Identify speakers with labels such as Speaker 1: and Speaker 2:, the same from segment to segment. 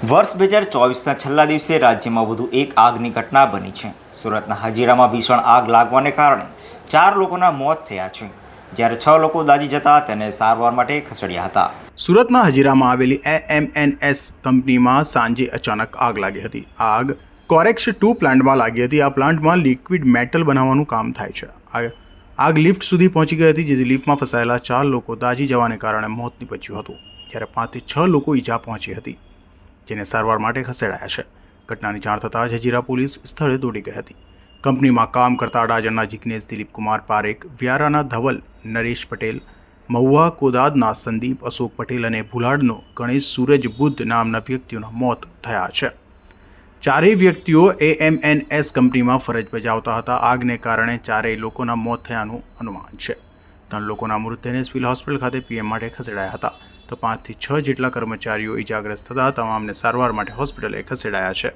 Speaker 1: વર્ષ 2024ના છેલ્લા દિવસે રાજ્યમાં વધુ એક આગની ઘટના બની છે। સુરતના હજીરામાં ભીષણ આગ લાગવાને કારણે 4 લોકોના મોત થયા છે, જ્યારે 6 લોકો દાઝી જતા તેને સારવાર માટે ખસેડ્યા હતા।
Speaker 2: સુરતના હજીરામાં આવેલી AMNS કંપનીમાં સાંજે અચાનક આગ લાગી હતી। આગ કોરેક્સ 2 પ્લાન્ટમાં લાગી હતી। આ પ્લાન્ટમાં લિક્વિડ મેટલ બનાવવાનું કામ થાય છે। આગ લિફ્ટ સુધી પહોંચી ગઈ હતી, જેથી લિફ્ટમાં ફસાયેલા 4 લોકો દાઝી જવાને કારણે મોત નીપજ્યું હતું, જ્યારે 5 થી 6 લોકો ઈજા પહોંચી હતી, જેને સારવાર માટે ખસેડાયા છે। ઘટનાની જાણ થતાં જ હજીરા પોલીસ સ્થળે દોડી ગઈ હતી। કંપનીમાં કામ કરતા અડાજણના જિગ્નેશ દિલીપ કુમાર પારેખ, વ્યારાના ધવલ નરેશ પટેલ, મહુવા કોદાદના સંદીપ અશોક પટેલ અને ભુલાડનો ગણેશ સૂરજ બુદ્ધ નામના વ્યક્તિઓના મોત થયા છે। ચારેય વ્યક્તિઓ AMNS કંપનીમાં ફરજ બજાવતા હતા। આગને કારણે ચારેય લોકોના મોત થયાનું અનુમાન છે। 3 લોકોના મૃતદેહને સિવિલ હોસ્પિટલ ખાતે PM માટે ખસેડાયા હતા, तो 5 થી 6 જેટલા કર્मचारियों इजाग्रस्त था। तमाम ने सारवार માટે हॉस्पिटल खसेड़ाया है।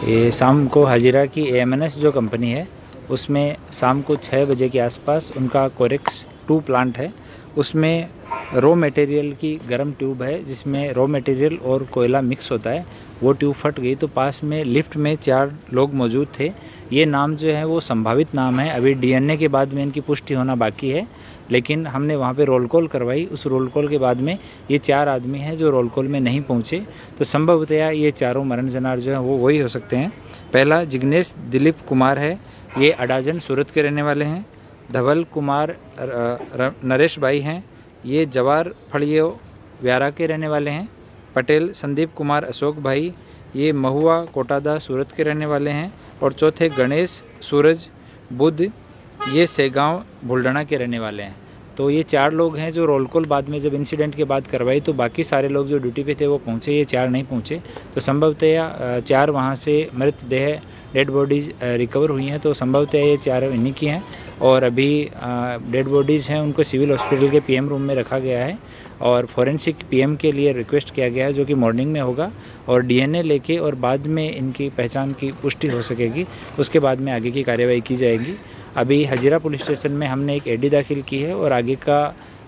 Speaker 3: ये शाम को हजीरा की AMNS जो कंपनी है उसमें शाम को 6 बजे के आसपास उनका कोरेक्स 2 प्लांट है, उसमें रॉ मटेरियल की गर्म ट्यूब है जिसमें रॉ मटेरियल और कोयला मिक्स होता है। वो ट्यूब फट गई तो पास में लिफ्ट में 4 लोग मौजूद थे। ये नाम जो है वो संभावित नाम है, अभी DNA के बाद में इनकी पुष्टि होना बाकी है, लेकिन हमने वहाँ पे रोल कॉल करवाई। उस रोल कॉल के बाद में ये 4 आदमी हैं जो रोल कॉल में नहीं पहुँचे, तो संभवतया ये चारों मरण जनार जो हैं वो वही हो सकते हैं। पहला जिग्नेश दिलीप कुमार है, ये अडाजन सूरत के रहने वाले हैं। धवल कुमार नरेश भाई हैं, ये जवार फड़ियो व्यारा के रहने वाले हैं। पटेल संदीप कुमार अशोक भाई, ये महुआ कोटादा सूरत के रहने वाले हैं। और चौथे गणेश सूरज बुद्ध, ये सेगांव बुल्ढाना के रहने वाले हैं। तो ये 4 लोग हैं जो रोल कॉल बाद में जब इंसिडेंट के बाद करवाई तो बाकी सारे लोग जो ड्यूटी पे थे वो पहुँचे, ये 4 नहीं पहुँचे। तो संभवतः 4 वहाँ से मृतदेह डेड बॉडीज़ रिकवर हुई हैं, तो संभवतः ये 4 इन्हीं की हैं। और अभी डेड बॉडीज़ हैं उनको सिविल हॉस्पिटल के PM रूम में रखा गया है और फॉरेंसिक PM के लिए रिक्वेस्ट किया गया है, जो कि मॉर्निंग में होगा। और DNA लेके और बाद में इनकी पहचान की पुष्टि हो सकेगी, उसके बाद में आगे की कार्यवाही की जाएगी। अभी हजीरा पुलिस स्टेशन में हमने एक AD दाखिल की है और आगे का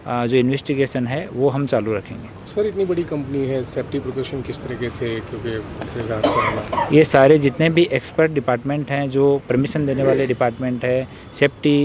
Speaker 3: जो इन्वेस्टिगेशन है वो हम चालू रखेंगे।
Speaker 4: सर, इतनी बड़ी कंपनी है, सेफ्टी प्रिकॉशन किस तरह के थे, क्योंकि इस तरह का
Speaker 3: ये सारे जितने भी एक्सपर्ट डिपार्टमेंट हैं, जो परमिशन देने वाले डिपार्टमेंट है, सेफ्टी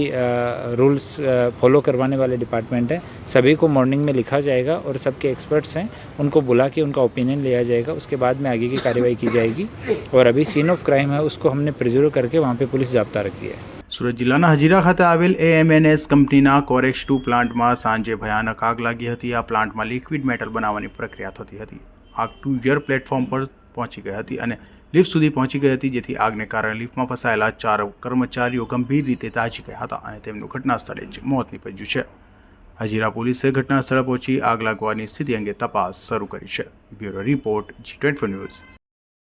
Speaker 3: रूल्स फॉलो करवाने वाले डिपार्टमेंट है, सभी को मॉर्निंग में लिखा जाएगा और सबके एक्सपर्ट्स हैं उनको बुला के उनका ओपिनियन लिया जाएगा। उसके बाद में आगे की कार्यवाही की जाएगी। और अभी सीन ऑफ क्राइम है उसको हमने प्रिजर्व करके वहाँ पर पुलिस जाब्ता रख दिया है।
Speaker 2: સુરત જિલ્લાના હજીરા ખાતે આવેલ AMNS કંપનીના કોરેક્સ 2 પ્લાન્ટમાં સાંજે ભયાનક આગ લાગી હતી। આ પ્લાન્ટમાં લિક્વિડ મેટલ બનાવવાની પ્રક્રિયા થતી હતી। આગ 2 યર પ્લેટફોર્મ પર પહોંચી ગઈ હતી અને લિફ્ટ સુધી પહોંચી ગઈ હતી, જેથી આગને કારણે લિફ્ટમાં ફસાયેલા 4 કર્મચારીઓ ગંભીર રીતે દાઝી ગયા હતા અને તેમનું ઘટના સ્થળે જ મોત નીપજ્યું છે। હજીરા પોલીસે ઘટના સ્થળે પહોંચી આગ લાગવાની સ્થિતિ અંગે તપાસ શરૂ કરી છે। Bureau report G24 news.